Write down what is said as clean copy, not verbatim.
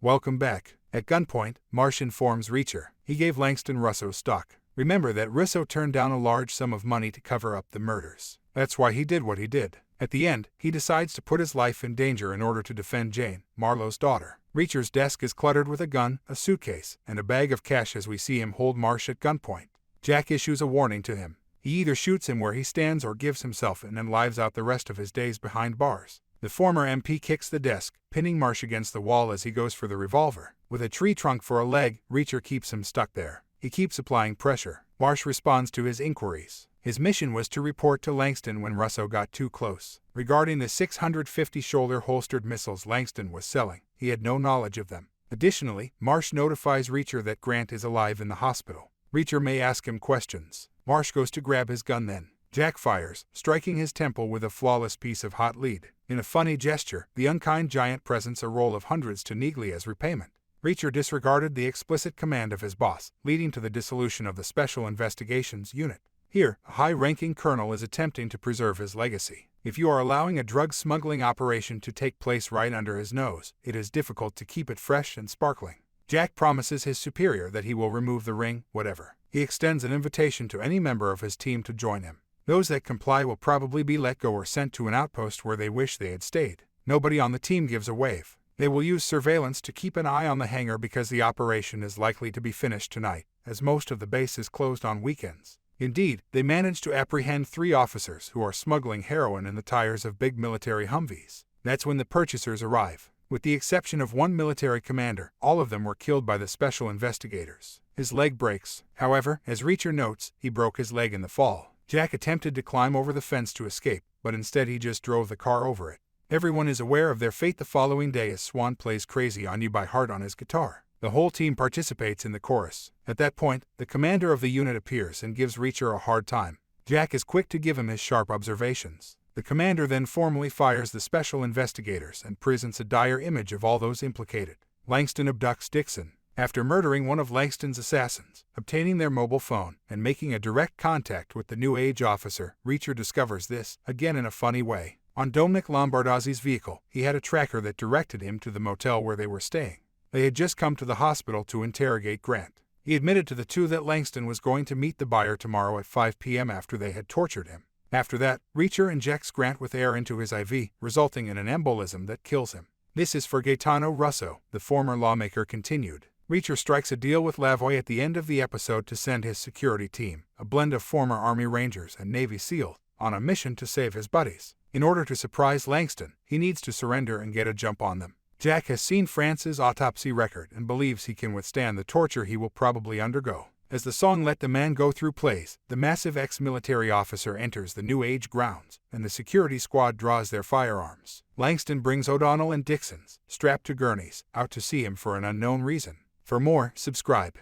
Welcome back. At gunpoint, Marsh informs Reacher he gave Langston Russo's stock. Remember that Russo turned down a large sum of money to cover up the murders. That's why he did what he did. At the end, he decides to put his life in danger in order to defend Jane, Marlowe's daughter. Reacher's desk is cluttered with a gun, a suitcase, and a bag of cash as we see him hold Marsh at gunpoint. Jack issues a warning to him. He either shoots him where he stands or gives himself and then lives out the rest of his days behind bars. The former MP kicks the desk, pinning Marsh against the wall as he goes for the revolver. With a tree trunk for a leg, Reacher keeps him stuck there. He keeps applying pressure. Marsh responds to his inquiries. His mission was to report to Langston when Russo got too close. Regarding the 650 shoulder-holstered missiles Langston was selling, he had no knowledge of them. Additionally, Marsh notifies Reacher that Grant is alive in the hospital. Reacher may ask him questions. Marsh goes to grab his gun then. Jack fires, striking his temple with a flawless piece of hot lead. In a funny gesture, the unkind giant presents a roll of hundreds to Neagley as repayment. Reacher disregarded the explicit command of his boss, leading to the dissolution of the Special Investigations Unit. Here, a high-ranking colonel is attempting to preserve his legacy. If you are allowing a drug smuggling operation to take place right under his nose, it is difficult to keep it fresh and sparkling. Jack promises his superior that he will remove the ring, whatever. He extends an invitation to any member of his team to join him. Those that comply will probably be let go or sent to an outpost where they wish they had stayed. Nobody on the team gives a wave. They will use surveillance to keep an eye on the hangar because the operation is likely to be finished tonight, as most of the base is closed on weekends. Indeed, they manage to apprehend 3 officers who are smuggling heroin in the tires of big military Humvees. That's when the purchasers arrive. With the exception of one military commander, all of them were killed by the special investigators. His leg breaks. However, as Reacher notes, he broke his leg in the fall. Jack attempted to climb over the fence to escape, but instead he just drove the car over it. Everyone is aware of their fate the following day as Swan plays Crazy on You by Heart on his guitar. The whole team participates in the chorus. At that point, the commander of the unit appears and gives Reacher a hard time. Jack is quick to give him his sharp observations. The commander then formally fires the special investigators and presents a dire image of all those implicated. Langston abducts Dixon. After murdering one of Langston's assassins, obtaining their mobile phone, and making a direct contact with the New Age officer, Reacher discovers this, again in a funny way. On Domenick Lombardozzi's vehicle, he had a tracker that directed him to the motel where they were staying. They had just come to the hospital to interrogate Grant. He admitted to the two that Langston was going to meet the buyer tomorrow at 5 p.m. after they had tortured him. After that, Reacher injects Grant with air into his IV, resulting in an embolism that kills him. This is for Gaitano Russo, the former lawmaker continued. Reacher strikes a deal with Lavoie at the end of the episode to send his security team, a blend of former Army Rangers and Navy SEALs, on a mission to save his buddies. In order to surprise Langston, he needs to surrender and get a jump on them. Jack has seen France's autopsy record and believes he can withstand the torture he will probably undergo. As the song Let the Man Go Through plays, the massive ex-military officer enters the New Age grounds, and the security squad draws their firearms. Langston brings O'Donnell and Dixon's, strapped to gurneys, out to see him for an unknown reason. For more, subscribe.